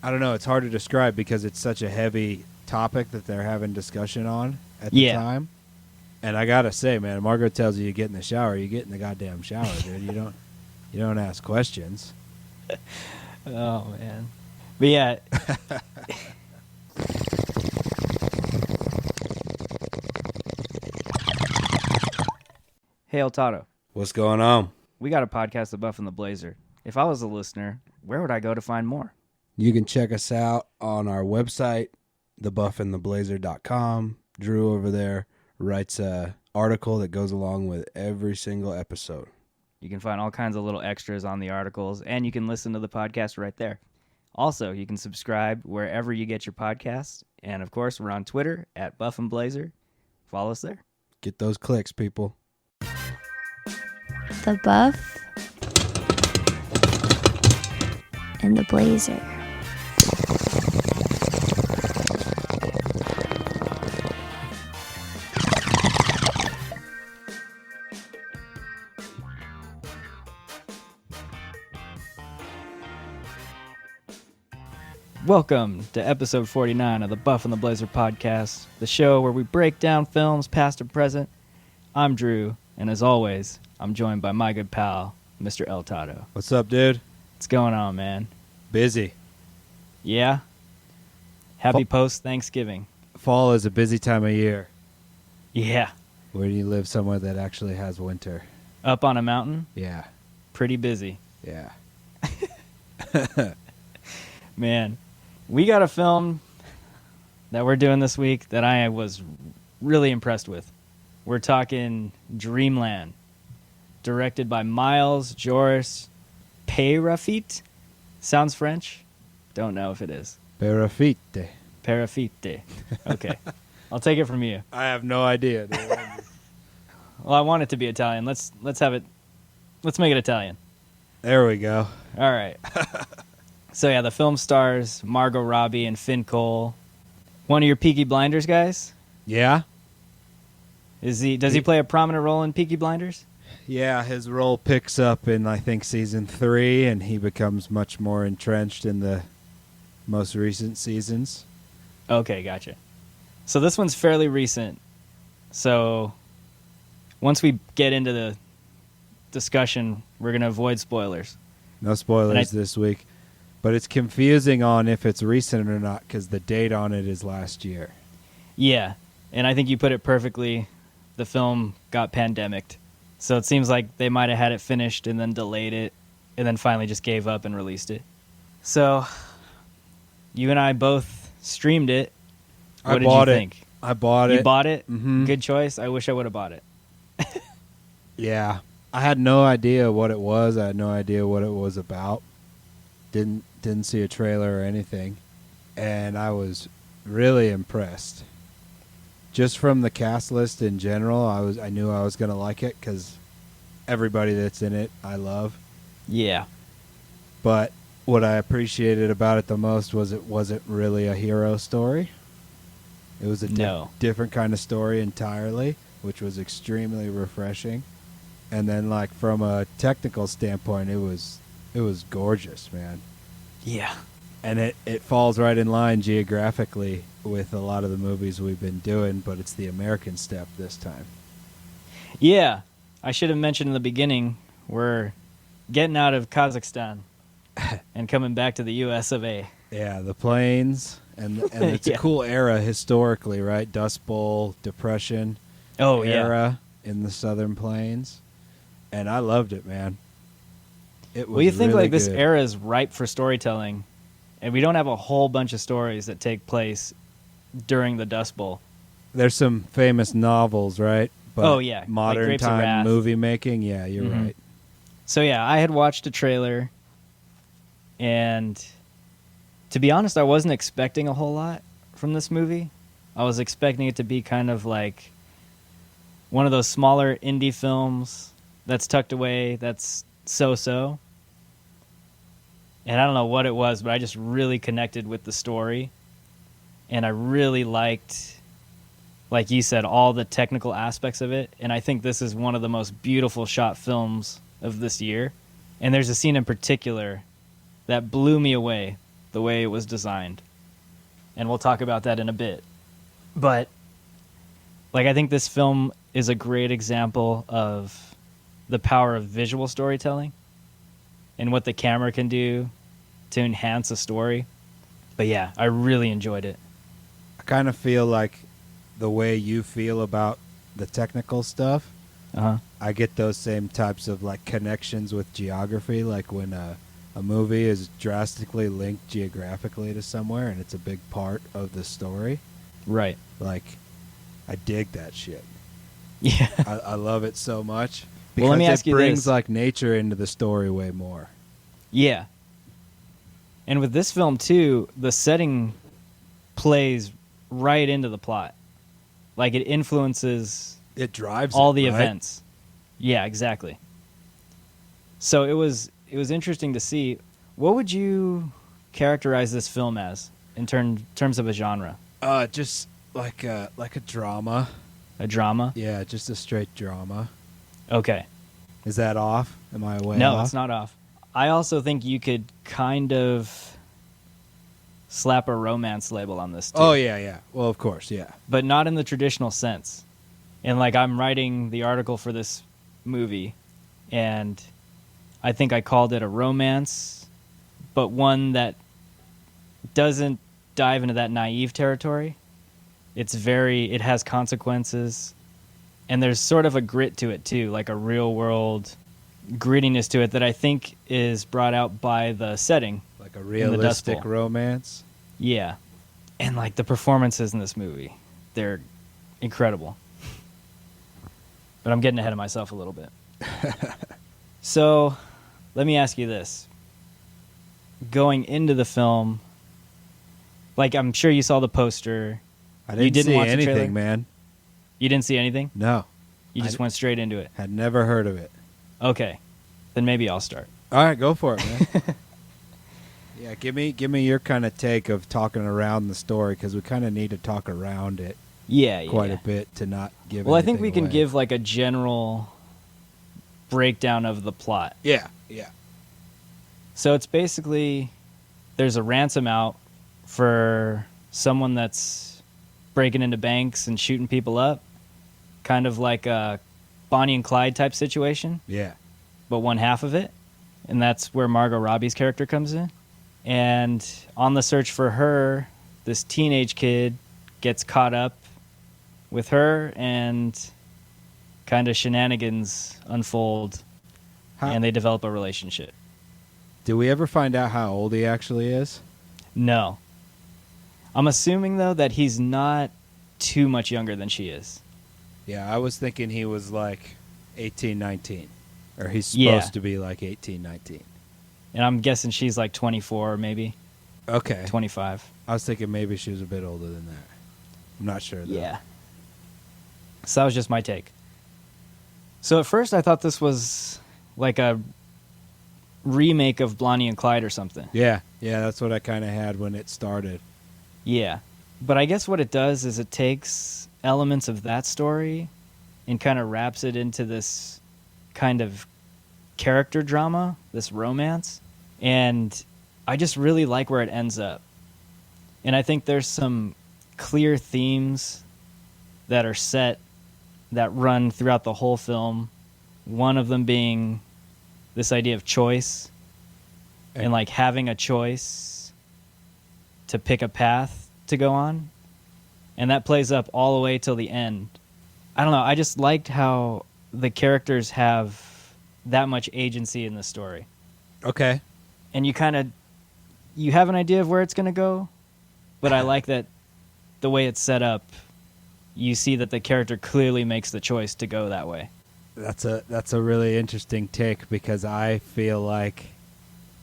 I don't know. It's hard to describe because it's such a heavy topic that they're having discussion on at the time. And I gotta say, man, Margot tells you get in the shower, you get in the goddamn shower, dude. You don't ask questions. Oh man, but yeah. Hail Toddo. What's going on? We got a podcast, The Buff and the Blazer. If I was a listener, where would I go to find more? You can check us out on our website, thebuffandtheblazer.com. Drew over there writes a article that goes along with every single episode. You can find all kinds of little extras on the articles, and you can listen to the podcast right there. Also, you can subscribe wherever you get your podcasts. And, of course, we're on Twitter at Buff and Blazer. Follow us there. Get those clicks, people. The Buff and the Blazer. Welcome to episode 49 of the Buff and the Blazer podcast, the show where we break down films past and present. I'm Drew, and as always, I'm joined by my good pal, Mr. El Toddo. What's up, dude? What's going on, man? Busy. Yeah? Happy post-Thanksgiving. Fall is a busy time of year. Yeah. Where do you live somewhere that actually has winter? Up on a mountain? Yeah. Pretty busy. Yeah. Man, we got a film that we're doing this week that I was really impressed with. We're talking Dreamland, directed by Miles Joris Perafite. Sounds French? Don't know if it is. Perafite. Perafite. Okay. I'll take it from you. I have no idea, dude. Well, I want it to be Italian. Let's have it. Let's make it Italian. There we go. All right. So yeah, the film stars Margot Robbie and Finn Cole. One of your Peaky Blinders guys? Yeah? Does he play a prominent role in Peaky Blinders? Yeah, his role picks up in, I think, season 3, and he becomes much more entrenched in the most recent seasons. Okay, gotcha. So this one's fairly recent. So once we get into the discussion, we're going to avoid spoilers. No spoilers this week. But it's confusing on if it's recent or not because the date on it is last year. Yeah, and I think you put it perfectly. The film got pandemicked. So it seems like they might have had it finished and then delayed it and then finally just gave up and released it. So you and I both streamed it. What did you think? I bought it. You bought it? Mm-hmm. Good choice. I wish I would have bought it. Yeah. I had no idea what it was. I had no idea what it was about. Didn't see a trailer or anything, and I was really impressed. Just from the cast list in general, I knew I was going to like it because everybody that's in it I love. Yeah. But what I appreciated about it the most was it wasn't really a hero story. It was a different kind of story entirely, which was extremely refreshing. And then, like, from a technical standpoint, it was gorgeous, man. Yeah. And it falls right in line geographically with a lot of the movies we've been doing, but it's the American step this time. Yeah. I should have mentioned in the beginning, we're getting out of Kazakhstan and coming back to the U.S. of A. Yeah, the plains, and it's a cool era historically, right? Dust Bowl, Depression era in the Southern Plains. And I loved it, man. It was you think really like this good. era is ripe for storytelling, and we don't have a whole bunch of stories that take place during the Dust Bowl. There's some famous novels, right? But modern like time movie making, yeah, you're right. So yeah, I had watched a trailer, and to be honest, I wasn't expecting a whole lot from this movie. I was expecting it to be kind of like one of those smaller indie films that's tucked away, that's so-so. And I don't know what it was, but I just really connected with the story. And I really liked, like you said, all the technical aspects of it. And I think this is one of the most beautiful shot films of this year. And there's a scene in particular that blew me away. the way it was designed. And we'll talk about that in a bit. But like I think this film is a great example of the power of visual storytelling and what the camera can do to enhance a story. But yeah, I really enjoyed it. I kind of feel like the way you feel about the technical stuff, Uh-huh. I get those same types of like connections with geography, like when a movie is drastically linked geographically to somewhere and it's a big part of the story. Right. Like, I dig that shit. Yeah. I love it so much because Well, let me ask it you brings this. like nature into the story way more. Yeah. And with this film too, the setting plays right into the plot. Like it influences It drives all it, the right? events. Yeah, exactly. So it was interesting to see. What would you characterize this film as in terms of a genre? Just like a drama. A drama? Yeah, just a straight drama. Okay. Is that off? Am I way No, off? it's not off. I also think you could kind of slap a romance label on this too. Oh yeah. Well, of course, yeah. But not in the traditional sense. And like I'm writing the article for this movie, and I think I called it a romance, but one that doesn't dive into that naive territory. It has consequences, and there's sort of a grit to it too, like a real world grittiness to it that I think is brought out by the setting. Like a the Dust realistic Bowl. romance. Yeah. And like the performances in this movie, they're incredible. But I'm getting ahead of myself a little bit. So, let me ask you this. Going into the film, like I'm sure you saw the poster. I You didn't didn't see watch the trailer? anything, man. You didn't see anything? No. You just went straight into it. Had never heard of it. Okay. Then maybe I'll start. All right, go for it, man. Yeah, give me your kind of take of talking around the story because we kind of need to talk around it Yeah. quite a bit to not give. Well, I think we anything can away. give like a general breakdown of the plot. Yeah. So it's basically there's a ransom out for someone that's breaking into banks and shooting people up, kind of like a Bonnie and Clyde type situation, Yeah. but one half of it, and that's where Margot Robbie's character comes in. And on the search for her, this teenage kid gets caught up with her, and kind of shenanigans unfold, and they develop a relationship. Do we ever find out how old he actually is? No. I'm assuming, though, that he's not too much younger than she is. Yeah, I was thinking he was like 18, 19. Or he's supposed Yeah. to be like 18, 19. And I'm guessing she's like 24, maybe Okay. 25. I was thinking maybe she was a bit older than that. I'm not sure, though. Yeah. So that was just my take. So at first I thought this was like a remake of Blondie and Clyde or something. Yeah, that's what I kind of had when it started. Yeah. But I guess what it does is it takes elements of that story and kind of wraps it into this kind of character drama, this romance. And I just really like where it ends up. And I think there's some clear themes that are set that run throughout the whole film. One of them being this idea of choice and like having a choice to pick a path to go on. And that plays up all the way till the end. I don't know. I just liked how the characters have that much agency in the story. Okay. And you have an idea of where it's going to go, but I like that the way it's set up, you see that the character clearly makes the choice to go that way. That's a really interesting take because I feel like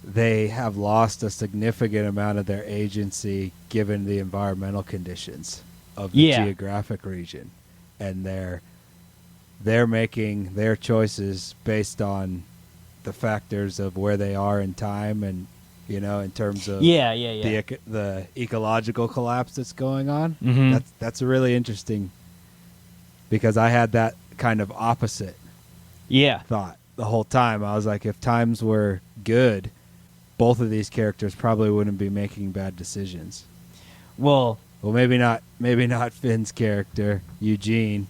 they have lost a significant amount of their agency given the environmental conditions of the geographic region, and they're making their choices based on the factors of where they are in time and in terms of the ecological collapse that's going on. Mm-hmm. That's really interesting because I had that kind of opposite thought the whole time. I was like, if times were good, both of these characters probably wouldn't be making bad decisions. Well, Well, maybe not Finn's character, Eugene,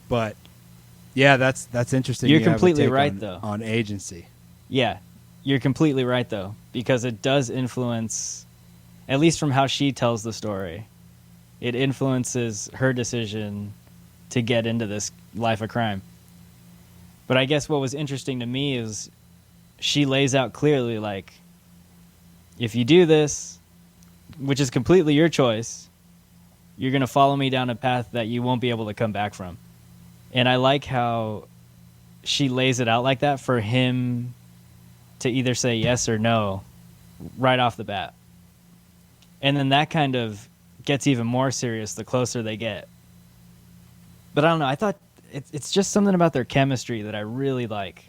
but yeah, that's interesting. You're You have a completely take right, though. on agency. yeah, you're completely right, though, because it does influence, at least from how she tells the story, it influences her decision to get into this life of crime. But I guess what was interesting to me is she lays out clearly, like, if you do this, which is completely your choice, you're going to follow me down a path that you won't be able to come back from. And I like how she lays it out like that for him to either say yes or no right off the bat. And then that kind of gets even more serious the closer they get. But I don't know. I thought it's just something about their chemistry that I really like.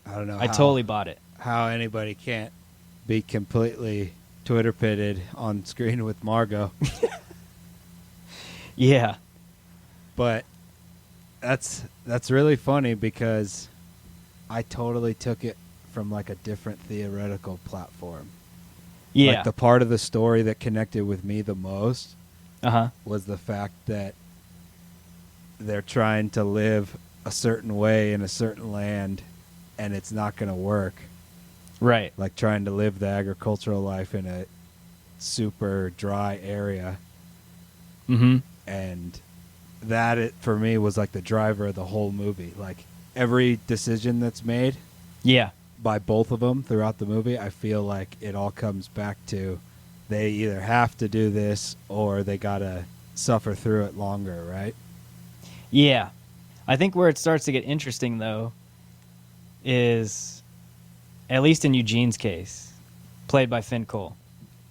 I don't know. I totally bought it. How anybody can't be completely Twitter pitted on screen with Margot. Yeah. But that's really funny because I totally took it from like a different theoretical platform. Yeah. Like the part of the story that connected with me the most Uh-huh. was the fact that they're trying to live a certain way in a certain land and it's not going to work. Right. Like trying to live the agricultural life in a super dry area. Mm-hmm. And that, for me, was like the driver of the whole movie. Like every decision that's made Yeah. by both of them throughout the movie, I feel like it all comes back to they either have to do this or they got to suffer through it longer, right? Yeah. I think where it starts to get interesting, though, is, at least in Eugene's case, played by Finn Cole,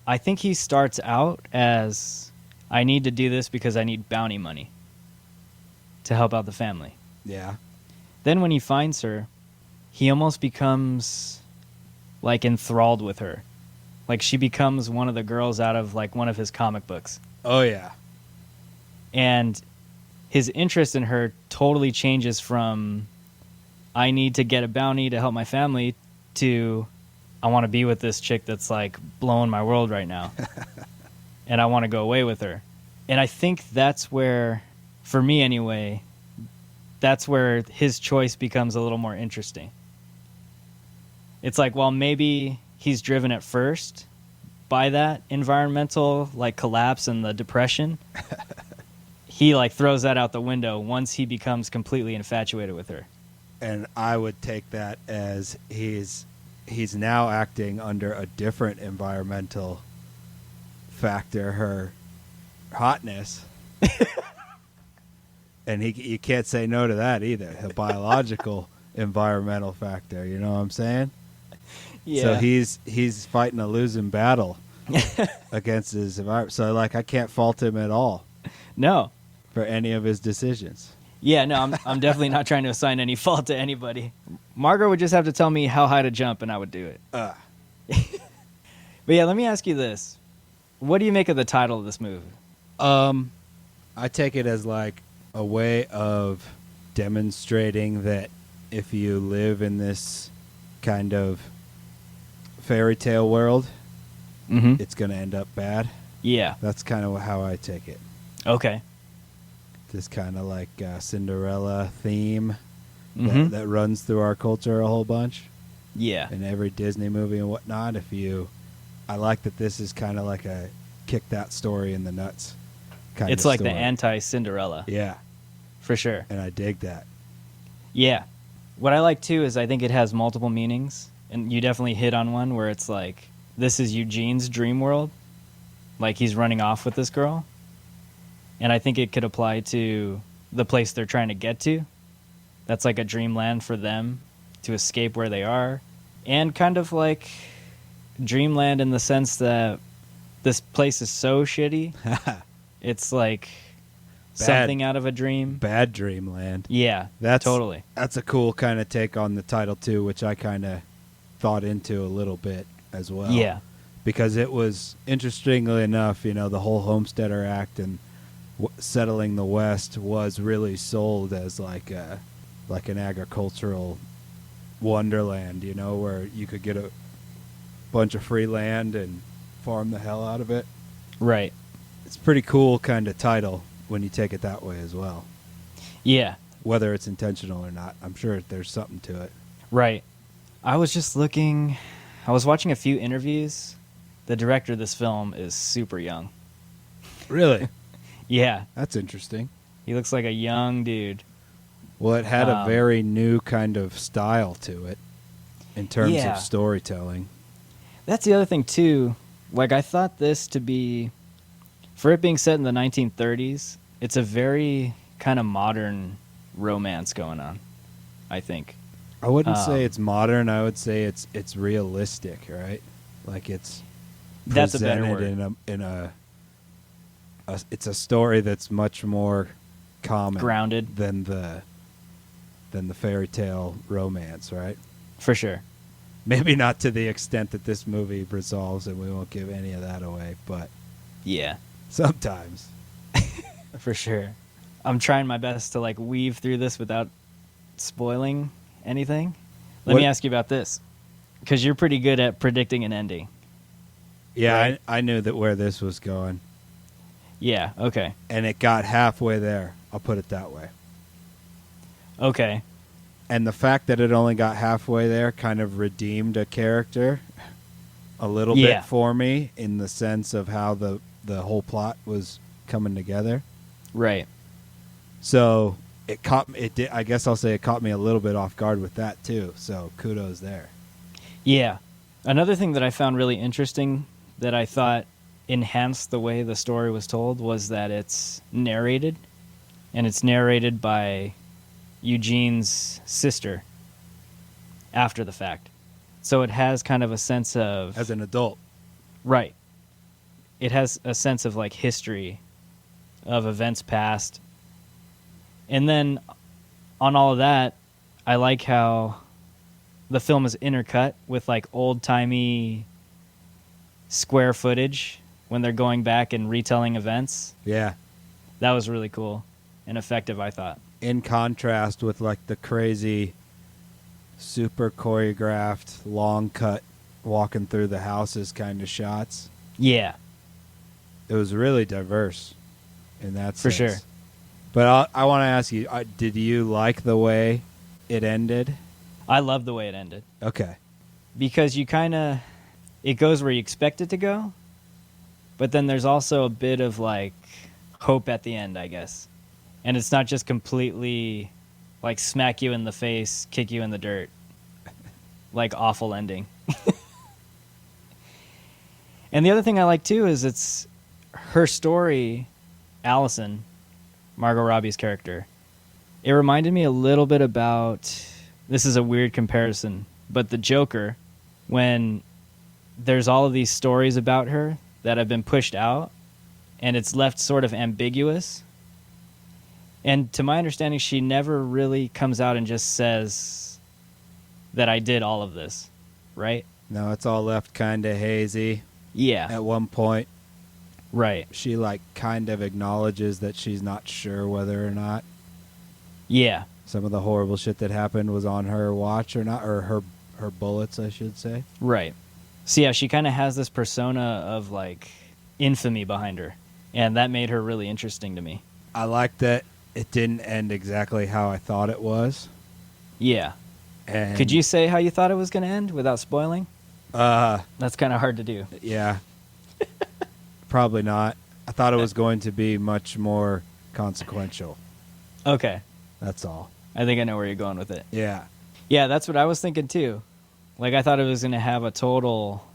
I think he starts out as, I need to do this because I need bounty money to help out the family. Yeah. Then when he finds her, he almost becomes, like, enthralled with her. Like, she becomes one of the girls out of, like, one of his comic books. Oh, yeah. And his interest in her totally changes from, I need to get a bounty to help my family, to, I want to be with this chick that's like blowing my world right now. And I want to go away with her. And I think that's where, for me anyway, that's where his choice becomes a little more interesting. It's like, well, maybe he's driven at first by that environmental like collapse and the depression. He like throws that out the window once he becomes completely infatuated with her. And I would take that as he's now acting under a different environmental factor, her hotness. And you can't say no to that either, a biological environmental factor, you know what I'm saying? Yeah. So he's fighting a losing battle against his environment. So like I can't fault him at all No. for any of his decisions. Yeah, no, I'm definitely not trying to assign any fault to anybody. Margaret would just have to tell me how high to jump, and I would do it. But yeah, let me ask you this: what do you make of the title of this movie? I take it as like a way of demonstrating that if you live in this kind of fairy tale world, Mm-hmm. it's going to end up bad. Yeah. That's kind of how I take it. Okay. This kind of like Cinderella theme Mm-hmm. that runs through our culture a whole bunch. Yeah. In every Disney movie and whatnot. I like that this is kind of like a kick that story in the nuts kind It's of like story. the anti-Cinderella. Yeah, For sure. and I dig that. Yeah. What I like, too, is I think it has multiple meanings. And you definitely hit on one where it's like, this is Eugene's dream world. Like, he's running off with this girl. And I think it could apply to the place they're trying to get to. That's like a dreamland for them to escape where they are. And kind of like dreamland in the sense that this place is so shitty. It's like something out of a dream. Bad Dreamland. Yeah, That's totally. That's a cool kind of take on the title too, which I kind of thought into a little bit as well. Yeah. Because it was, interestingly enough, the whole Homesteader Act and settling the West was really sold as like an agricultural wonderland, where you could get bunch of free land and farm the hell out of it. Right. It's a pretty cool kind of title when you take it that way as well. Yeah. Whether it's intentional or not, I'm sure there's something to it. Right. I was watching a few interviews. The director of this film is super young. Really? Yeah. That's interesting. He looks like a young dude. Well, it had a very new kind of style to it in terms Yeah. of storytelling. That's the other thing, too. Like, I thought this to be, for it being set in the 1930s, it's a very kind of modern romance going on, I think. I wouldn't say it's modern. I would say it's realistic, right? Like it's That's a better presented word. in a it's a story that's much more common, Grounded. than the fairy tale romance, right? For sure. Maybe not to the extent that this movie resolves, and we won't give any of that away, but Yeah, sometimes. for sure. I'm trying my best to like weave through this without spoiling anything. Let me ask you about this, because you're pretty good at predicting an ending. Yeah, Right. I knew that where this was going, Yeah, okay. and it got halfway there. I'll put it that way. Okay. And the fact that it only got halfway there kind of redeemed a character a little Yeah. bit for me, in the sense of how the whole plot was coming together. Right. So it caught me. It did. I guess I'll say it caught me a little bit off guard with that too. So kudos there. Yeah. Another thing that I found really interesting that I thought enhanced the way the story was told was that it's narrated, and it's narrated by Eugene's sister after the fact. So it has kind of a sense of... As an adult, Right. It has a sense of like history of events past. And then on all of that, I like how the film is intercut with like old-timey square footage when they're going back and retelling events. yeah. That was really cool and effective, I thought. In contrast with like the crazy, super choreographed, long cut, walking through the houses kind of shots. Yeah, It was really diverse in that for sense. sure. But I want to ask you, did you like the way it ended? I love the way it ended Okay. because you kind of... It goes where you expect it to go, but then there's also a bit of like hope at the end, I guess. And it's not just completely like smack you in the face, kick you in the dirt, like awful ending. And the other thing I like too is it's her story, Allison, Margot Robbie's character. It reminded me a little bit about, this is a weird comparison, but the Joker, when there's all of these stories about her that have been pushed out and it's left sort of ambiguous. And to my understanding, she never really comes out and just says that I did all of this, right? No, it's all left kind of hazy. Yeah, At one point, right. she like kind of acknowledges that she's not sure whether or not Yeah, some of the horrible shit that happened was on her watch or not, or her bullets, I should say. right. So yeah, she kind of has this persona of like infamy behind her, and that made her really interesting to me. I like that it didn't end exactly how I thought it was. Yeah. And Could you say how you thought it was going to end without spoiling? That's kind of hard to do. Yeah. Probably not. I thought it was going to be much more consequential. Okay. That's all. I think I know where you're going with it. Yeah. Yeah, that's what I was thinking too. Like, I thought it was going to have a total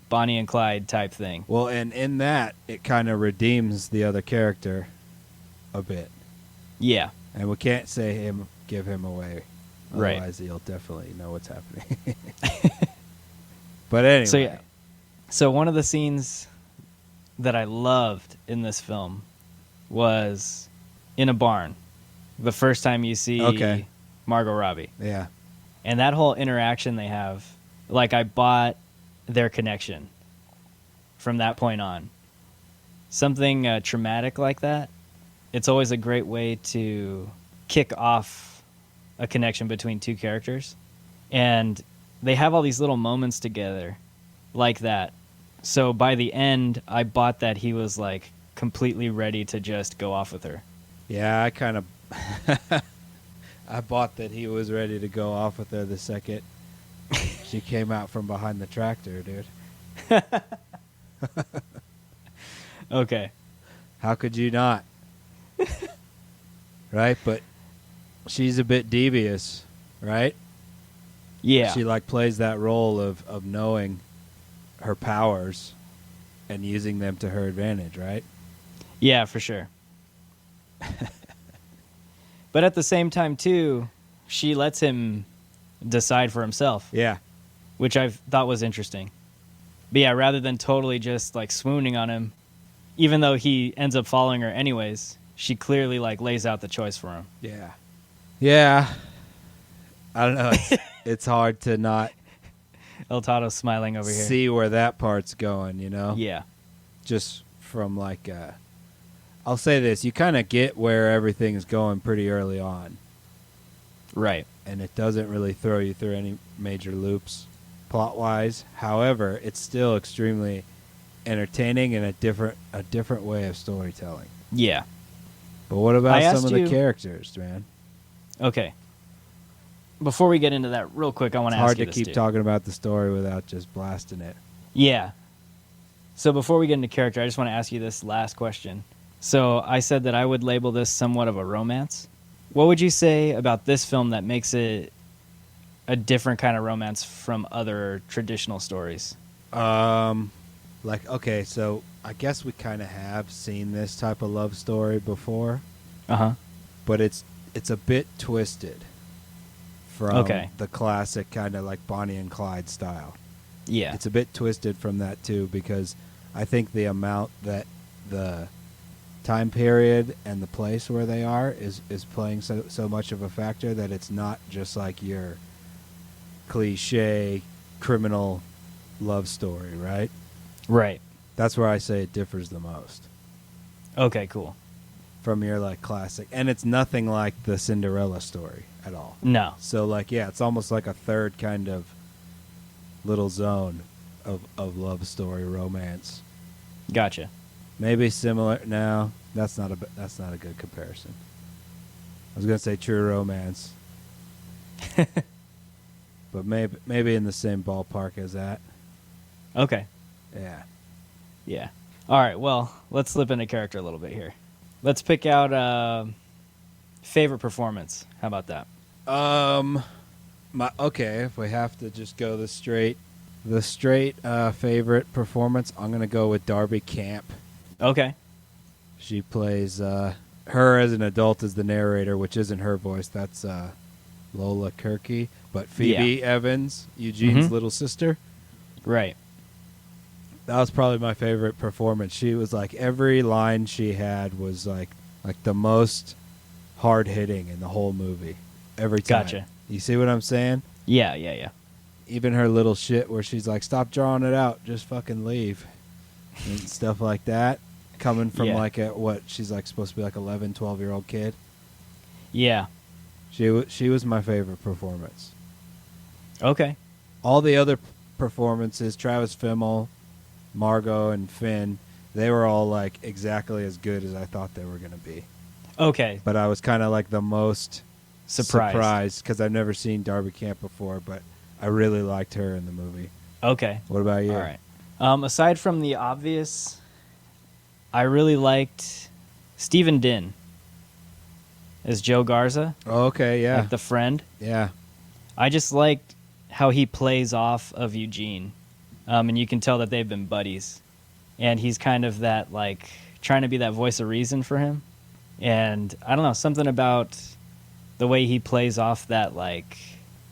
Bonnie and Clyde type thing. Well, and in that, it kind of redeems the other character a bit. Yeah. And we can't give him away. Right. Otherwise, you'll definitely know what's happening. But anyway. So, yeah. So, one of the scenes that I loved in this film was in a barn. The first time you see Margot Robbie. Yeah. And that whole interaction they have, like, I bought their connection from that point on. Something traumatic like that, it's always a great way to kick off a connection between two characters. And they have all these little moments together like that. So by the end, I bought that he was like completely ready to just go off with her. Yeah, I kind of I bought that he was ready to go off with her the second she came out from behind the tractor, dude. Okay. How could you not? Right? But she's a bit devious, right? Yeah. She like plays that role of knowing her powers and using them to her advantage, right? Yeah, for sure. But at the same time, too, she lets him decide for himself, Yeah. which I thought was interesting. But yeah, rather than totally just like swooning on him, even though he ends up following her anyways, she clearly like lays out the choice for him. Yeah. Yeah. I don't know. It's hard to not El Toddo's smiling over here. see where that part's going, you know? Yeah. Just from like I'll say this, you kind of get where everything is going pretty early on, Right. and it doesn't really throw you through any major loops plot wise. However, it's still extremely entertaining and a different way of storytelling. Yeah. But what I about asked some of the you- characters, man? Okay. Before we get into that real quick, I want It's to ask hard you to this, keep dude. talking about the story without just blasting it. Yeah. So before we get into character, I just want to ask you this last question. So I said that I would label this somewhat of a romance. What would you say about this film that makes it a different kind of romance from other traditional stories? Like, okay, so I guess we kind of have seen this type of love story before, Uh-huh. but it's a bit twisted from Okay. the classic kind of like Bonnie and Clyde style. Yeah. It's a bit twisted from that too, because I think the amount that the time period and the place where they are is playing so much of a factor that it's not just like your cliche criminal love story, right? Right. That's where I say it differs the most Okay, cool. from your like classic, and it's nothing like the Cinderella story at all. No. So like, yeah, it's almost like a third kind of little zone of love story romance. Gotcha. Maybe similar. No, that's not a good comparison. I was gonna say True Romance, but maybe in the same ballpark as that. Okay. Yeah. Yeah. All right, well, let's slip into character a little bit here. Let's pick out favorite performance. How about that? Okay, if we have to just go the straight favorite performance, I'm gonna go with Darby Camp. Okay. She plays her as an adult as the narrator, which isn't her voice. That's Lola Kirky, but Phoebe Evans, Eugene's Mhm. little sister. Right. That was probably my favorite performance. She was like, every line she had was like the most hard hitting in the whole movie. Every time. Gotcha. You see what I'm saying? Yeah. Even her little shit where she's like, stop drawing it out, just fucking leave. And stuff like that. Coming from Yeah. like she's like supposed to be like 11, 12-year-old kid. Yeah. She was my favorite performance. Okay. All the other performances, Travis Fimmel, Margot, and Finn, they were all like exactly as good as I thought they were going to be. Okay. But I was kind of like the most Surprised. because I've never seen Darby Camp before, but I really liked her in the movie. Okay. What about you? All right. Aside from the obvious, I really liked Stephen Din as Joe Garza, Oh, okay, yeah. like the friend. Yeah. I just liked how he plays off of Eugene, and you can tell that they've been buddies. And he's kind of that, like, trying to be that voice of reason for him. And I don't know, something about the way he plays off that, like,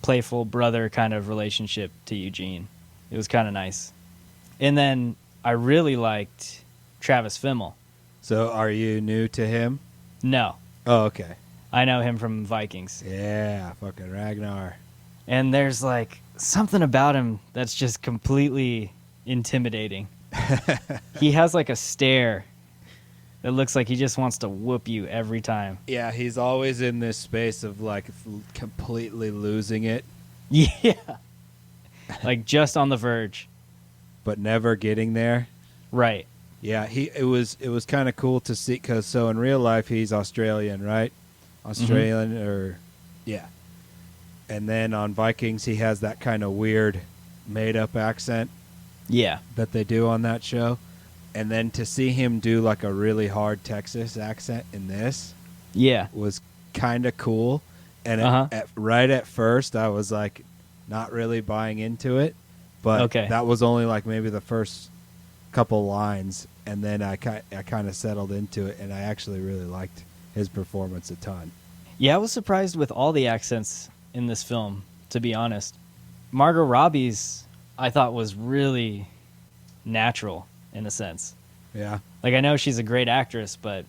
playful brother kind of relationship to Eugene. It was kind of nice. And then I really liked Travis Fimmel. So are you new to him? No, Oh, okay. I know him from Vikings. Yeah, fucking Ragnar. And there's, like, something about him that's just completely intimidating. He has, like, a stare that looks like he just wants to whoop you every time. Yeah, he's always in this space of like completely losing it. Yeah. Like, just on the verge. but never getting there. Right. Yeah, it was kind of cool to see, because so in real life he's Australian, right? Australian or yeah. And then on Vikings he has that kind of weird made up accent Yeah. that they do on that show. And then to see him do like a really hard Texas accent in this Yeah. was kind of cool. And right at first I was like not really buying into it, but that was only like maybe the first couple lines, and then I kind of settled into it, and I actually really liked his performance a ton. Yeah, I was surprised with all the accents in this film, to be honest. Margot Robbie's, I thought, was really natural in a sense. Yeah. Like, I know she's a great actress, but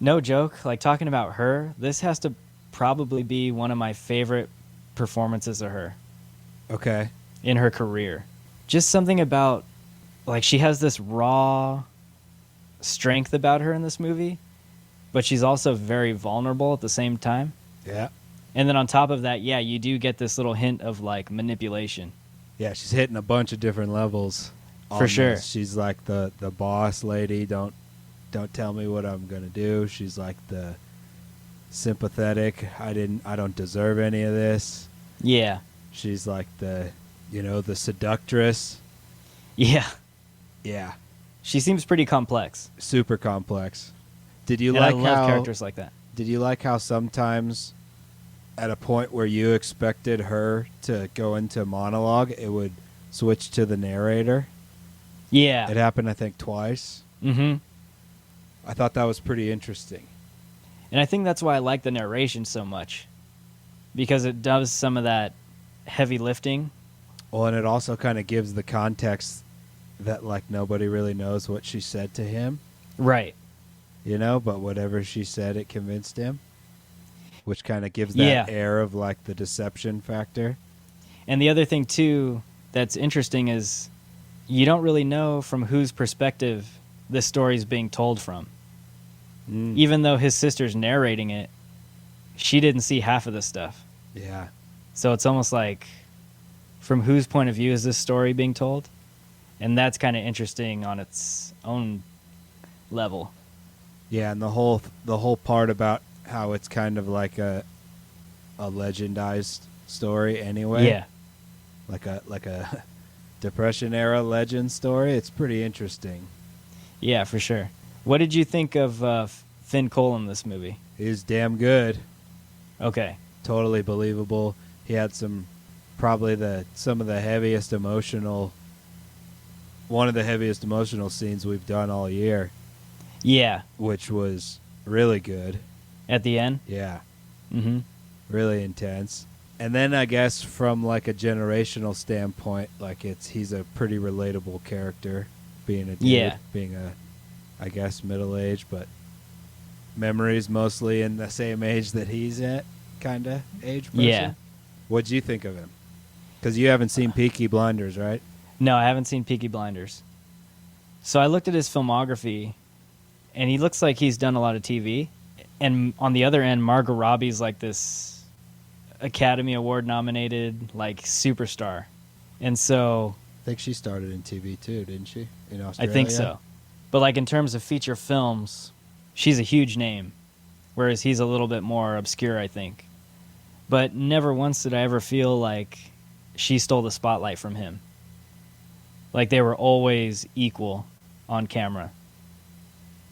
no joke, like, talking about her, this has to probably be one of my favorite performances of her. Okay. In her career. Just something about, like, she has this raw strength about her in this movie, but she's also very vulnerable at the same time. Yeah. And then on top of that, yeah, you do get this little hint of, like, manipulation. Yeah, she's hitting a bunch of different levels. For sure. She's like the boss lady, don't tell me what I'm going to do. She's like the sympathetic, I don't deserve any of this. Yeah. She's like the seductress. Yeah. Yeah. She seems pretty complex. Super complex. Did you And like I love how characters like that. Did you like how sometimes at a point where you expected her to go into monologue, it would switch to the narrator? Yeah. It happened, I think, twice. Mm-hmm. I thought that was pretty interesting. And I think that's why I like the narration so much, because it does some of that heavy lifting. Well, and it also kind of gives the context that, like, nobody really knows what she said to him. Right. But whatever she said, it convinced him, which kind of gives that air of, like, the deception factor. And the other thing, too, that's interesting is you don't really know from whose perspective this story is being told from. Even though his sister's narrating it, she didn't see half of the stuff. Yeah. So it's almost like, from whose point of view is this story being told? And that's kind of interesting on its own level. Yeah, and the whole part about how it's kind of like a legendized story anyway. Yeah. Like a Depression era legend story. It's pretty interesting. Yeah, for sure. What did you think of Finn Cole in this movie? He's damn good. Okay. Totally believable. He had some of the heaviest emotional scenes we've done all year. Yeah. Which was really good. At the end? Yeah. Mm-hmm. Really intense. And then I guess from like a generational standpoint, like he's a pretty relatable character, being a dude, being a, I guess, middle-aged, but memories mostly in the same age that he's at, kind of age person. Yeah. What'd you think of him? Because you haven't seen Peaky Blinders, right? No, I haven't seen Peaky Blinders. So I looked at his filmography, and he looks like he's done a lot of TV. And on the other end, Margot Robbie's like this Academy Award nominated like superstar. And so I think she started in TV too, didn't she? In Australia? I think so. But like in terms of feature films, she's a huge name, whereas he's a little bit more obscure, I think. But never once did I ever feel like she stole the spotlight from him. Like they were always equal on camera.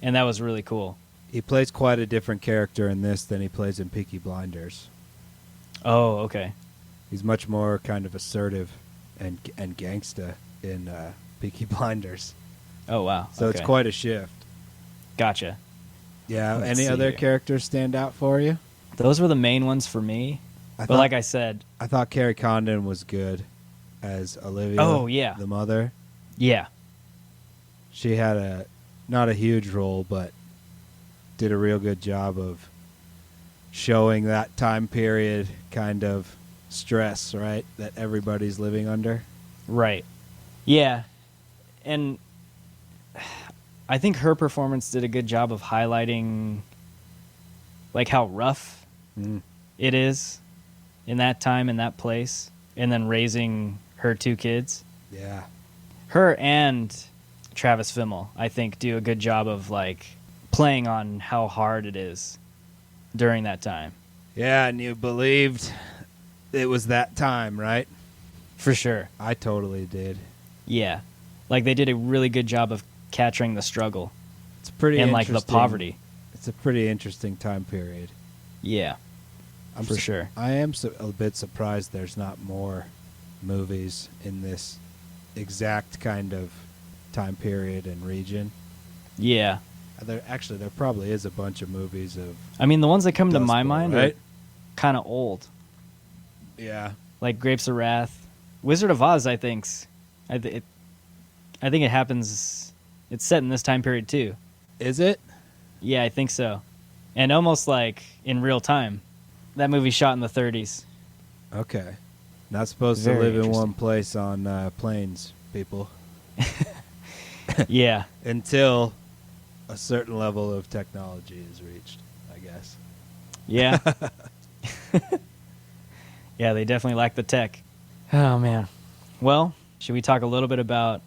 And that was really cool. He plays quite a different character in this than he plays in Peaky Blinders. Oh, okay. He's much more kind of assertive and gangsta in Peaky Blinders. Oh, wow. So it's quite a shift. Gotcha. Yeah. Any other characters stand out for you? Those were the main ones for me. But like I said, I thought Carrie Condon was good as Olivia. Oh, yeah. The mother. Yeah. She had not a huge role, but did a real good job of showing that time period kind of stress, right, that everybody's living under. Right. Yeah. And I think her performance did a good job of highlighting like how rough it is in that time, in that place, and then raising her two kids. Yeah. Her and Travis Fimmel, I think, do a good job of like playing on how hard it is during that time. Yeah, and you believed it was that time, right? For sure. I totally did. Yeah. Like they did a really good job of capturing the struggle It's pretty and like interesting. the poverty. It's a pretty interesting time period. Yeah. For sure. I am a bit surprised there's not more movies in this exact kind of time period and region. Yeah. There probably is a bunch of movies of. I mean, the ones that come to Dust my Bowl, mind right? are kind of old. Yeah. Like Grapes of Wrath. Wizard of Oz, I think it happens. It's set in this time period too. Is it? Yeah, I think so. And almost like in real time. That movie shot in the 30s. Okay. Not supposed Very to live in interesting. one place on planes, people. Yeah. Until a certain level of technology is reached, I guess. Yeah. Yeah, they definitely lack the tech. Oh, man. Well, should we talk a little bit about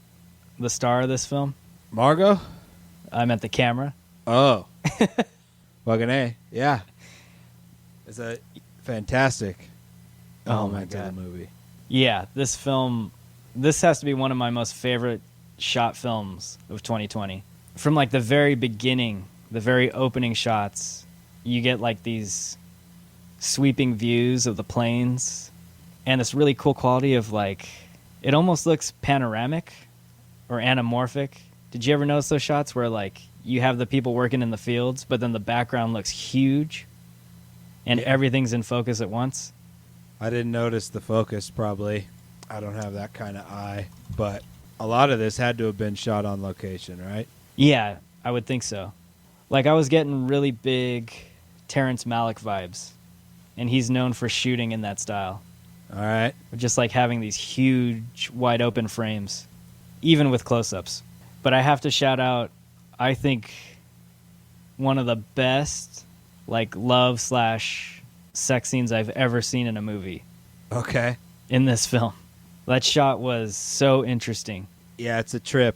the star of this film? Margot? I meant the camera. Oh. Fucking A. Yeah. It's a fantastic Oh, my element to the God. movie. Yeah, this has to be one of my most favorite shot films of 2020. From like the very beginning, the very opening shots, you get like these sweeping views of the plains and this really cool quality of like, it almost looks panoramic or anamorphic. Did you ever notice those shots where like you have the people working in the fields, but then the background looks huge and Yeah. everything's in focus at once? I didn't notice the focus, probably. I don't have that kind of eye. But a lot of this had to have been shot on location, right? Yeah, I would think so. Like I was getting really big Terrence Malick vibes, and he's known for shooting in that style. All right. Just like having these huge, wide open frames, even with close-ups. But I have to shout out, I think, one of the best, like, love/sex scenes I've ever seen in a movie Okay. in this film. That shot was so interesting. Yeah, it's a trip.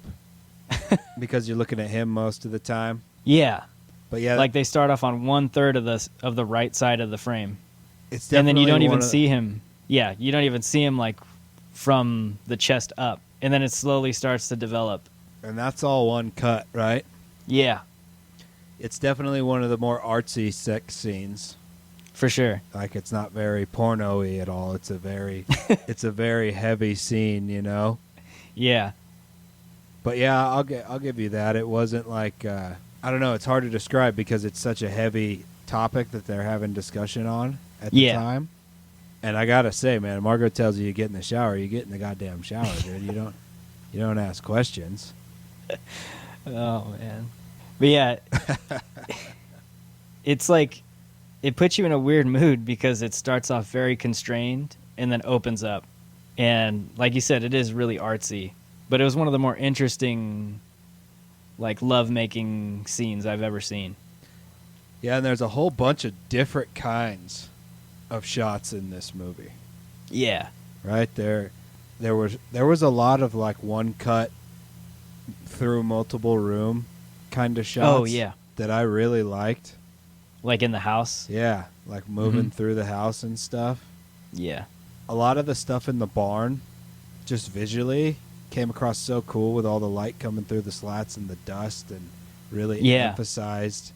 Because you're looking at him most of the time. Yeah. But yeah, Like they start off on 1/3 of the right side of the frame. it's And then definitely you don't even one of- see him. Yeah, you don't even see him like from the chest up. And then it slowly starts to develop. And that's all one cut, right? Yeah, It's definitely one of the more artsy sex scenes. for sure. Like it's not very porno-y at all. It's a very heavy scene, you know. Yeah. But yeah, I'll give you that. It wasn't like I don't know. It's hard to describe because it's such a heavy topic that they're having discussion on at the Yeah. time. And I gotta say, man, Margot tells you get in the shower, you get in the goddamn shower, dude. You don't ask questions. Oh, man. But yeah, it's like, it puts you in a weird mood because it starts off very constrained and then opens up. And like you said, it is really artsy. But it was one of the more interesting, like, love-making scenes I've ever seen. Yeah, and there's a whole bunch of different kinds of shots in this movie. Yeah. Right there was a lot of like one cut through multiple room kind of shots. Oh, yeah. That I really liked. Like in the house. Yeah, like moving Mhm. through the house and stuff. Yeah. A lot of the stuff in the barn, just visually, came across so cool with all the light coming through the slats and the dust, and really Yeah. emphasized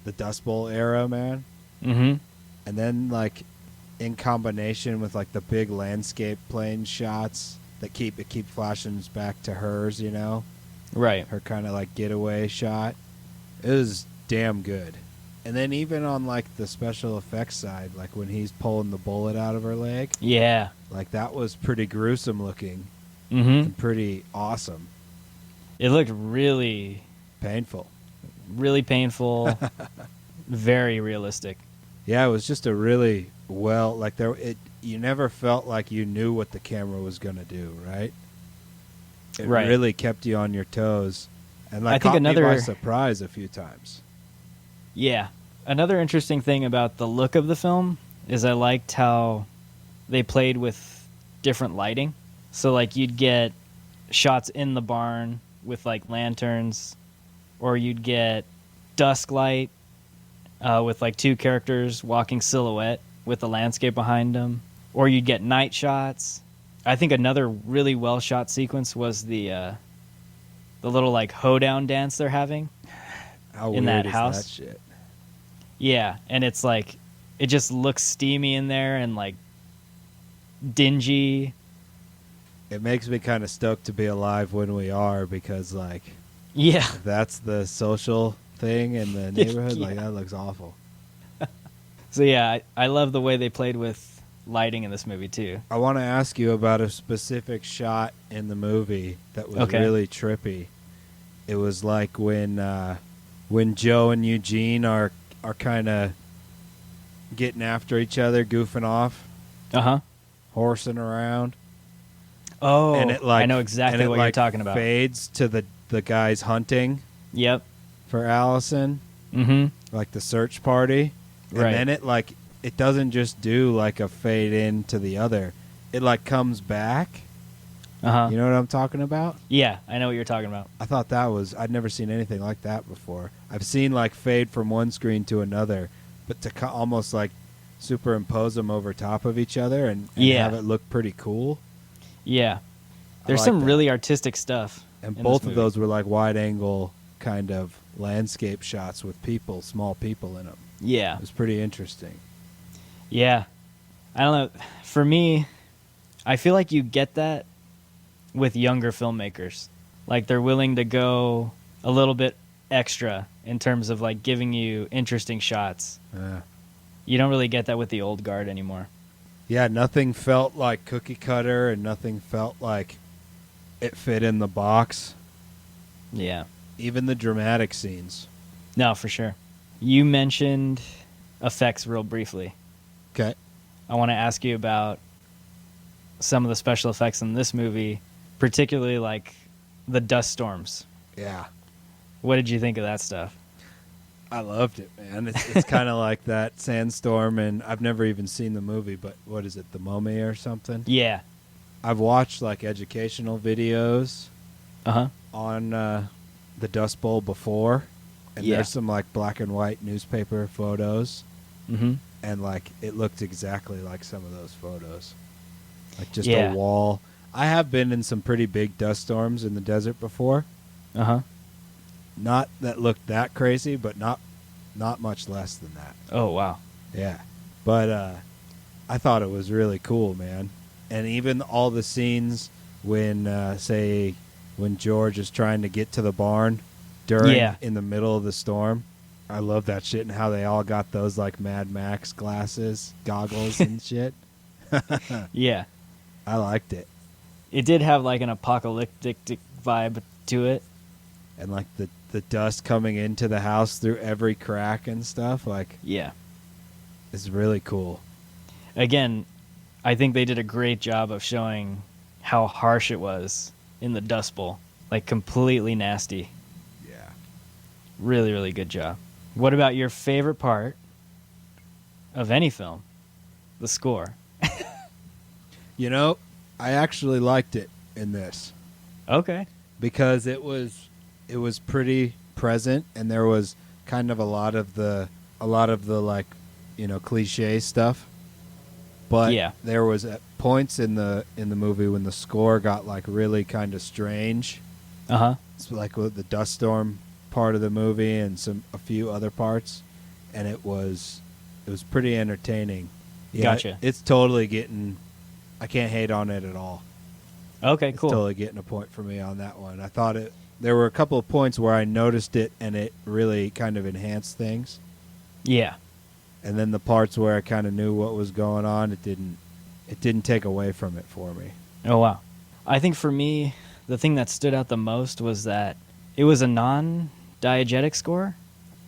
the Dust Bowl era, man. Mm-hmm. And then like in combination with like the big landscape plane shots that keep flashing back to hers, you know, Right. her kind of like getaway shot. It was damn good. And then even on like the special effects side, like when he's pulling the bullet out of her leg, Yeah. like that was pretty gruesome looking Mm-hmm. and pretty awesome. It looked really, Painful. really painful, very realistic. Yeah, it was just a really you never felt like you knew what the camera was going to do, right? It Right. really kept you on your toes and like I think caught me by another- surprise a few times. Yeah. Another interesting thing about the look of the film is I liked how they played with different lighting. So, like, you'd get shots in the barn with like lanterns, or you'd get dusk light with like two characters walking silhouette with the landscape behind them, or you'd get night shots. I think another really well shot sequence was the little like hoedown dance they're having How in weird that is house. that shit? Yeah, and it's like it just looks steamy in there and like dingy. It makes me kind of stoked to be alive when we are, because like Yeah. if that's the social thing in the neighborhood, like Yeah. that looks awful. So yeah, I love the way they played with lighting in this movie too. I want to ask you about a specific shot in the movie that was Okay. really trippy. It was like when Joe and Eugene are kind of getting after each other, goofing off, Uh-huh. horsing around. Oh, And it like I know exactly and it, what like, you're talking about. Fades to the guys hunting Yep. for Allison, Mm-hmm. like the search party. And Right. then it doesn't just do like a fade in to the other. It like comes back. Uh-huh. You know what I'm talking about? Yeah, I know what you're talking about. I thought I'd never seen anything like that before. I've seen like fade from one screen to another, but to almost like superimpose them over top of each other and Yeah. have it look pretty cool. Yeah. I There's like some that. really artistic stuff. And in both this of movie. those were like wide angle kind of landscape shots with small people in them. Yeah. It was pretty interesting. Yeah. I don't know. For me, I feel like you get that with younger filmmakers. Like they're willing to go a little bit extra in terms of like giving you interesting shots. You don't really get that with the old guard anymore. Yeah, nothing felt like cookie cutter, and nothing felt like it fit in the box. Yeah. Even the dramatic scenes. No, for sure. You mentioned effects real briefly. Okay. I want to ask you about some of the special effects in this movie, particularly like the dust storms. Yeah. What did you think of that stuff? I loved it, man. It's kind of like that sandstorm, and I've never even seen the movie, but what is it, The Mummy or something? Yeah. I've watched like educational videos Uh-huh. on the Dust Bowl before, and Yeah. there's some like black and white newspaper photos, Mm-hmm. and like it looked exactly like some of those photos, like just Yeah. a wall. I have been in some pretty big dust storms in the desert before. Uh-huh. Not that looked that crazy, but not much less than that. Oh, wow. Yeah. But I thought it was really cool, man. And even all the scenes when, say, when George is trying to get to the barn in the middle of the storm. I love that shit, and how they all got those like Mad Max glasses, goggles and shit. Yeah. I liked it. It did have like an apocalyptic vibe to it. And like the dust coming into the house through every crack and stuff, like, Yeah. it's really cool. Again, I think they did a great job of showing how harsh it was in the Dust Bowl. Like completely nasty. Yeah. Really, really good job. What about your favorite part of any film? The score. You know, I actually liked it in this. Okay. Because it was pretty present, and there was kind of a lot of the like, you know, cliche stuff. But Yeah. there was at points in the movie when the score got like really kind of strange. Uh-huh. It's like with the dust storm part of the movie and a few other parts, and it was pretty entertaining. Yeah, Gotcha. It's totally getting. I can't hate on it at all. Okay, It's cool. totally getting a point for me on that one. I thought there were a couple of points where I noticed it, and it really kind of enhanced things. Yeah. And then the parts where I kind of knew what was going on, it didn't take away from it for me. Oh, wow. I think for me, the thing that stood out the most was that it was a non-diegetic score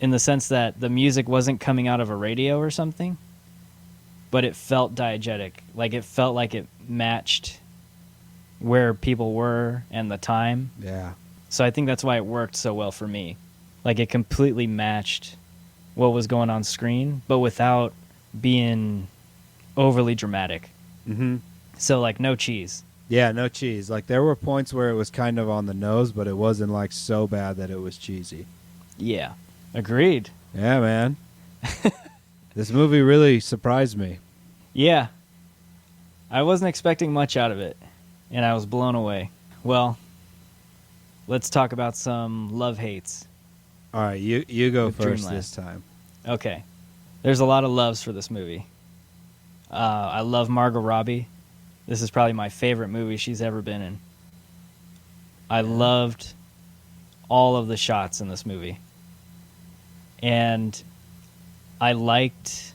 in the sense that the music wasn't coming out of a radio or something, but it felt diegetic. Like it felt like it matched where people were and the time. Yeah. So I think that's why it worked so well for me. Like it completely matched what was going on screen, but without being overly dramatic. Mm-hmm. So like no cheese. Yeah, no cheese. Like there were points where it was kind of on the nose, but it wasn't like so bad that it was cheesy. Yeah. Agreed. Yeah, man. This movie really surprised me. Yeah. I wasn't expecting much out of it, and I was blown away. Well, let's talk about some love-hates. All right, you go With first Dreamland. this time. Okay. There's a lot of loves for this movie. I love Margot Robbie. This is probably my favorite movie she's ever been in. I loved all of the shots in this movie. And I liked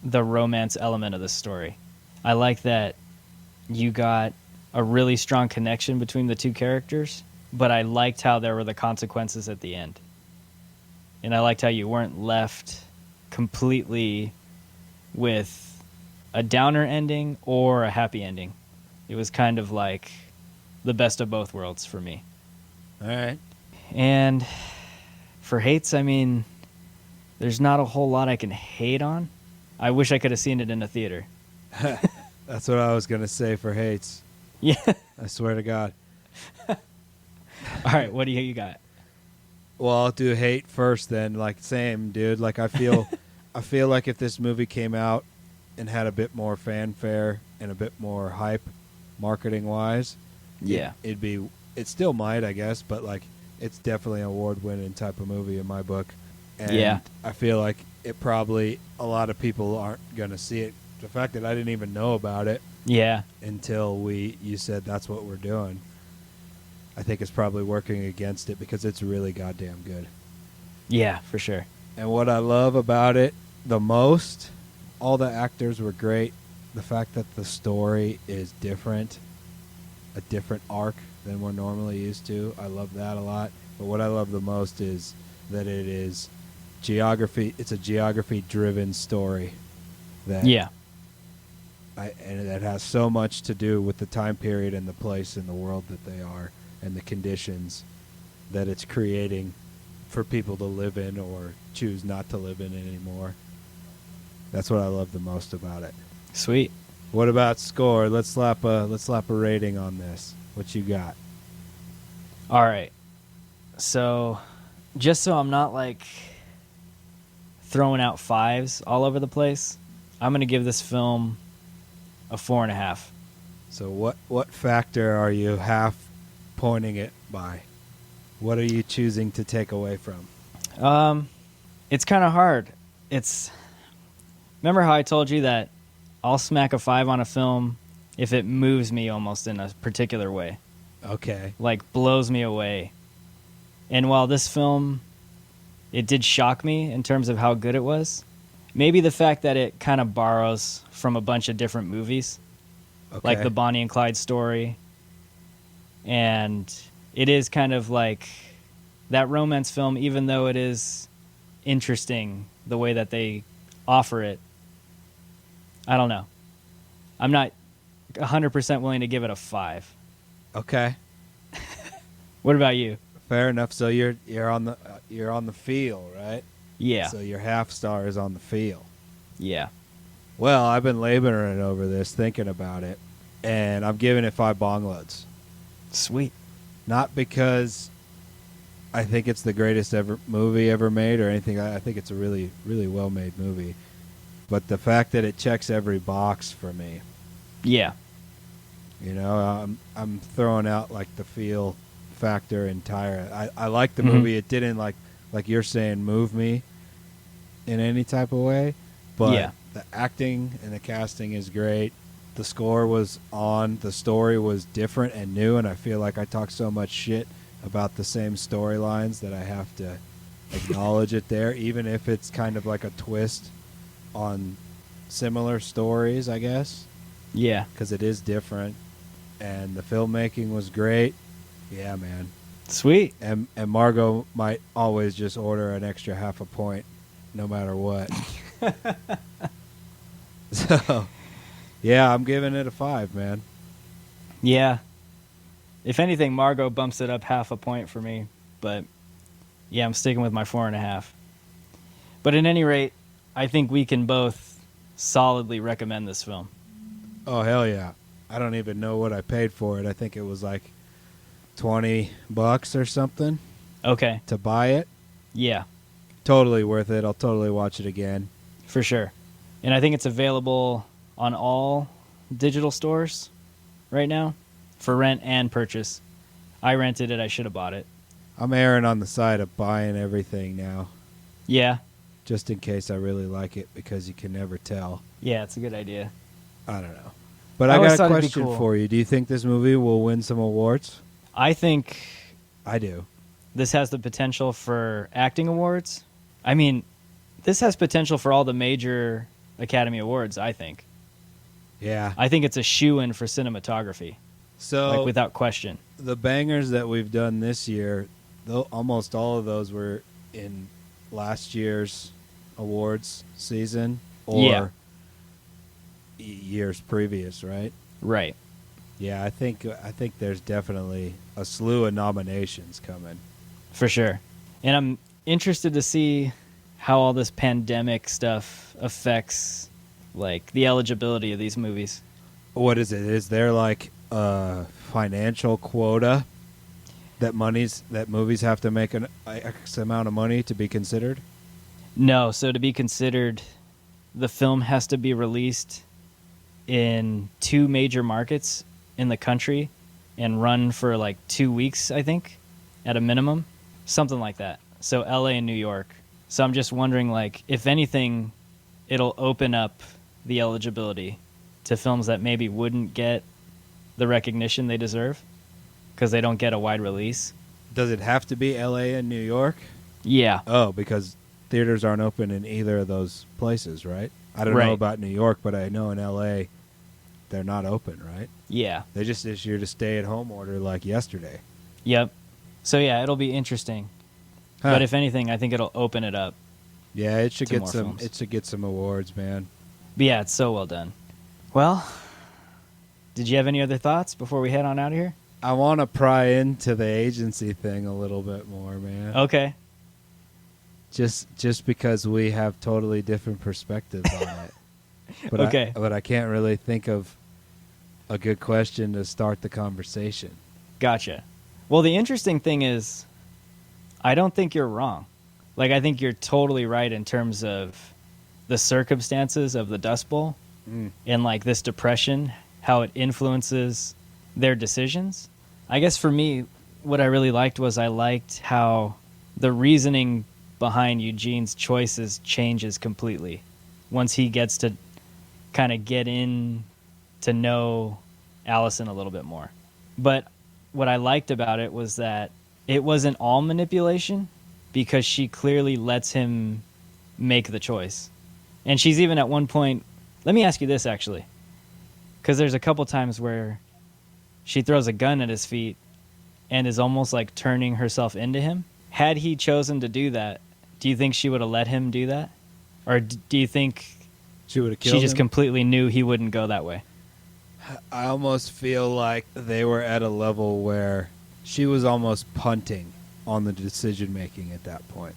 the romance element of this story. I like that you got a really strong connection between the two characters, but I liked how there were the consequences at the end. And I liked how you weren't left completely with a downer ending or a happy ending. It was kind of like the best of both worlds for me. All right. And for hates, I mean, there's not a whole lot I can hate on. I wish I could have seen it in a theater. That's what I was going to say for hates. Yeah. I swear to God. All right, what do you got? Well, I'll do hate first then. Like, same, dude. Like, I feel like if this movie came out and had a bit more fanfare and a bit more hype marketing-wise, Yeah. it still might, I guess, but, like, it's definitely an award-winning type of movie in my book. And Yeah. I feel like it probably, a lot of people aren't going to see it. The fact that I didn't even know about it Yeah. until you said that's what we're doing, I think it's probably working against it because it's really goddamn good. Yeah, for sure. And what I love about it the most, all the actors were great. The fact that the story is different, a different arc than we're normally used to, I love that a lot. But what I love the most is that it is geography. It's a geography-driven story. Yeah. And that has so much to do with the time period and the place and the world that they are and the conditions that it's creating for people to live in or choose not to live in anymore. That's what I love the most about it. Sweet. What about score? Let's slap a rating on this. What you got? All right. So, just so I'm not like throwing out fives all over the place, I'm going to give this film a 4.5. So what factor are you half pointing it by? What are you choosing to take away from? It's kind of hard. Remember how I told you that I'll smack a 5 on a film if it moves me almost in a particular way, Okay. like blows me away. And while this film, it did shock me in terms of how good it was, maybe the fact that it kind of borrows from a bunch of different movies, Okay. like the Bonnie and Clyde story. And it is kind of like that romance film, even though it is interesting the way that they offer it. I don't know. I'm not 100% willing to give it a 5. Okay. What about you? Fair enough. So you're on the feel, right? Yeah. So your half star is on the feel. Yeah. Well, I've been laboring over this, thinking about it, and I'm giving it 5 bong loads. Sweet. Not because I think it's the greatest movie ever made or anything. I think it's a really, really well-made movie. But the fact that it checks every box for me. Yeah. You know, I'm throwing out like the feel factor entire. I like the Mhm. movie. It didn't like you're saying move me in any type of way, but Yeah. the acting and the casting is great. The score was on. The story was different and new, and I feel like I talk so much shit about the same storylines that I have to acknowledge it there, even if it's kind of like a twist on similar stories, I guess, Yeah. because it is different. And the filmmaking was great. Yeah, man. Sweet. And Margot might always just order an extra half a point, no matter what. So, yeah, I'm giving it a 5, man. Yeah. If anything, Margot bumps it up half a point for me. But yeah, I'm sticking with my 4.5. But at any rate, I think we can both solidly recommend this film. Oh, hell yeah. I don't even know what I paid for it. I think it was like $20 or something Okay. to buy it. Yeah, Totally worth it. I'll totally watch it again. for sure. And I think it's available on all digital stores right now for rent and purchase. I rented it. I should have bought it. I'm erring on the side of buying everything now, Yeah. just in case I really like it, because you can never tell. Yeah, it's a good idea. I don't know. But I I always got a thought it'd be question cool. for you. Do you think this movie will win some awards? I think I do. this has the potential for acting awards. I mean, this has potential for all the major Academy Awards, I think. Yeah. I think it's a shoo-in for cinematography, So like without question. the bangers that we've done this year, though, almost all of those were in last year's awards season or Yeah. years previous, right? Right. Yeah, I think there's definitely a slew of nominations coming. For sure. And I'm interested to see how all this pandemic stuff affects like the eligibility of these movies. What is it? Is there like a financial quota that movies have to make an X amount of money to be considered? No, so to be considered, the film has to be released in 2 major markets in the country and run for like 2 weeks, I think, at a minimum. Something like that. So LA and New York. So I'm just wondering, like, if anything, it'll open up the eligibility to films that maybe wouldn't get the recognition they deserve because they don't get a wide release. Does it have to be LA and New York? Yeah. Oh, because theaters aren't open in either of those places, right? I don't know Right. about New York, but I know in LA they're not open, right? Yeah. They just issued a stay-at-home order like yesterday. Yep. So yeah, it'll be interesting. Huh. But if anything, I think it'll open it up. Yeah, it should to get more some. films. It should get some awards, man. But yeah, it's so well done. Well, did you have any other thoughts before we head on out of here? I want to pry into the agency thing a little bit more, man. Okay. Just because we have totally different perspectives on it. But Okay. but I can't really think of a good question to start the conversation. Gotcha. Well, the interesting thing is, I don't think you're wrong. Like, I think you're totally right in terms of the circumstances of the Dust Bowl and, like, this depression, how it influences their decisions. I guess for me, what I really liked was I liked how the reasoning behind Eugene's choices changes completely once he gets to kind of get in to know Allison a little bit more. But what I liked about it was that it wasn't all manipulation because she clearly lets him make the choice. And she's even at one point, let me ask you this actually, because there's a couple times where she throws a gun at his feet and is almost like turning herself into him. Had he chosen to do that, do you think she would have let him do that? Or do you think She would have killed she just him? completely knew he wouldn't go that way? I almost feel like they were at a level where she was almost punting on the decision making at that point.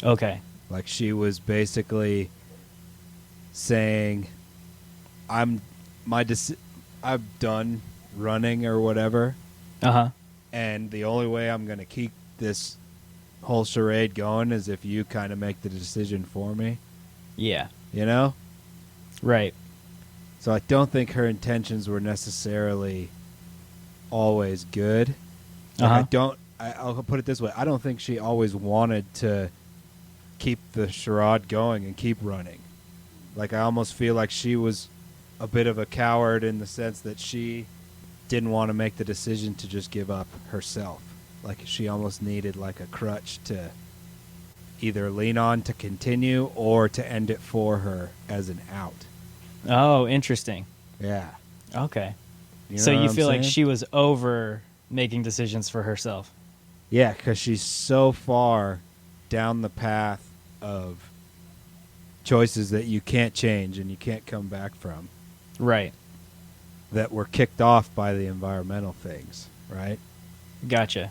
Okay. Like she was basically saying, "I'm done running or whatever, Uh-huh. and the only way I'm going to keep this whole charade going is if you kind of make the decision for me." Yeah. You know? Right. So I don't think her intentions were necessarily always good. Like Uh-huh. I'll put it this way. I don't think she always wanted to keep the charade going and keep running. Like I almost feel like she was a bit of a coward in the sense that she didn't want to make the decision to just give up herself. Like she almost needed like a crutch to either lean on to continue or to end it for her as an out. Oh, interesting. Yeah. Okay. You So know you what I'm feel like saying? she was over making decisions for herself. Yeah, because she's so far down the path of choices that you can't change and you can't come back from, Right. that were kicked off by the environmental things, right? Gotcha.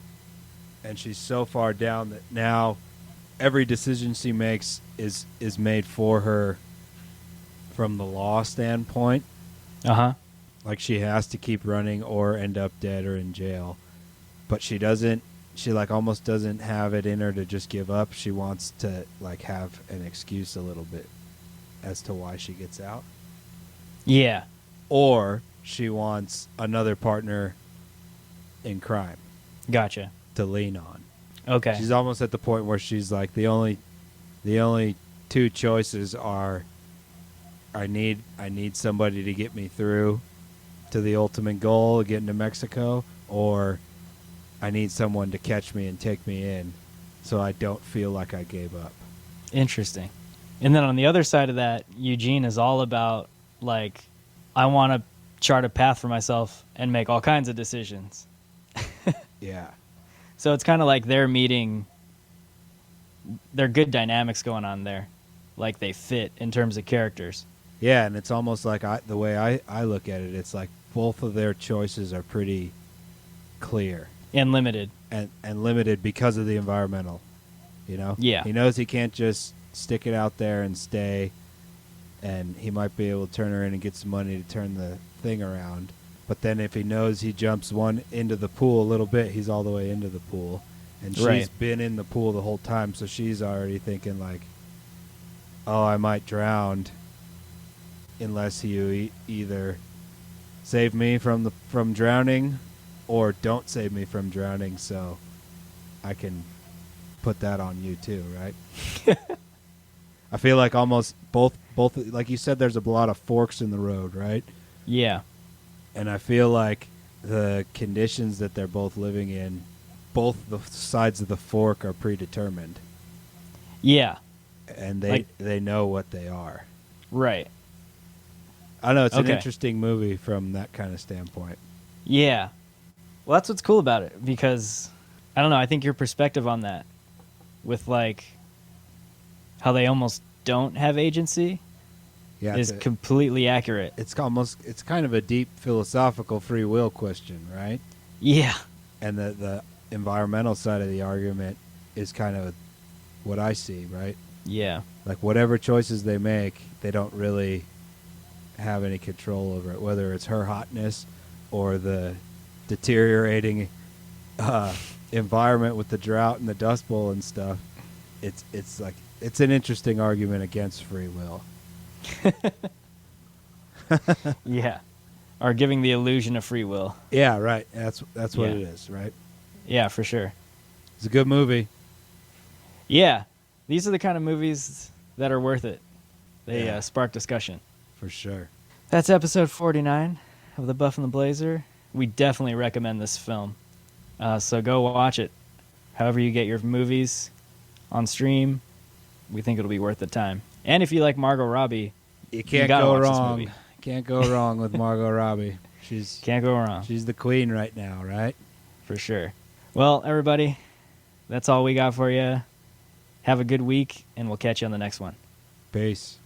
And she's so far down that now every decision she makes is made for her from the law standpoint. Uh-huh. Like she has to keep running or end up dead or in jail. But she doesn't, she like almost doesn't have it in her to just give up. She wants to like have an excuse a little bit as to why she gets out. Yeah. Or she wants another partner in crime Gotcha. to lean on. Okay. She's almost at the point where she's like the only two choices are I need somebody to get me through to the ultimate goal of getting to Mexico, or I need someone to catch me and take me in so I don't feel like I gave up. Interesting. And then on the other side of that, Eugene is all about, like, I want to chart a path for myself and make all kinds of decisions. Yeah. So it's kind of like they're meeting, they're good dynamics going on there. Like they fit in terms of characters. Yeah, and it's almost like the way I look at it, it's like both of their choices are pretty clear. And limited. And limited because of the environmental, you know? Yeah. He knows he can't just stick it out there and stay, and he might be able to turn her in and get some money to turn the thing around. But then if he knows he jumps one into the pool a little bit, he's all the way into the pool. And she's been in the pool the whole time, so she's already thinking like, oh, I might drown unless you either save me from drowning or don't save me from drowning, so I can put that on you too, right? I feel like almost both, like you said, there's a lot of forks in the road, right? Yeah. And I feel like the conditions that they're both living in, both the sides of the fork are predetermined. Yeah. And Like- they know what they are. Right. I don't know, it's an Okay. interesting movie from that kind of standpoint. Yeah. Well, that's what's cool about it, because I don't know, I think your perspective on that with like how they almost don't have agency Yeah, is completely accurate. it's kind of a deep philosophical free will question, right? Yeah. And the environmental side of the argument is kind of what I see, right? Yeah. Like whatever choices they make, they don't really have any control over it, whether it's her hotness or the deteriorating environment with the drought and the Dust Bowl and stuff. It's like it's an interesting argument against free will. Yeah. Or giving the illusion of free will. Yeah, right. That's what Yeah. it is, right? Yeah, for sure. It's a good movie. Yeah. These are the kind of movies that are worth it. They Yeah. spark discussion. For sure. That's episode 49 of The Buff and the Blazer. We definitely recommend this film. So go watch it. However you get your movies on stream, we think it'll be worth the time. And if you like Margot Robbie, You can't gotta go watch this wrong. movie. Can't go wrong with Margot Robbie. Can't go wrong. She's the queen right now, right? For sure. Well, everybody, that's all we got for you. Have a good week, and we'll catch you on the next one. Peace.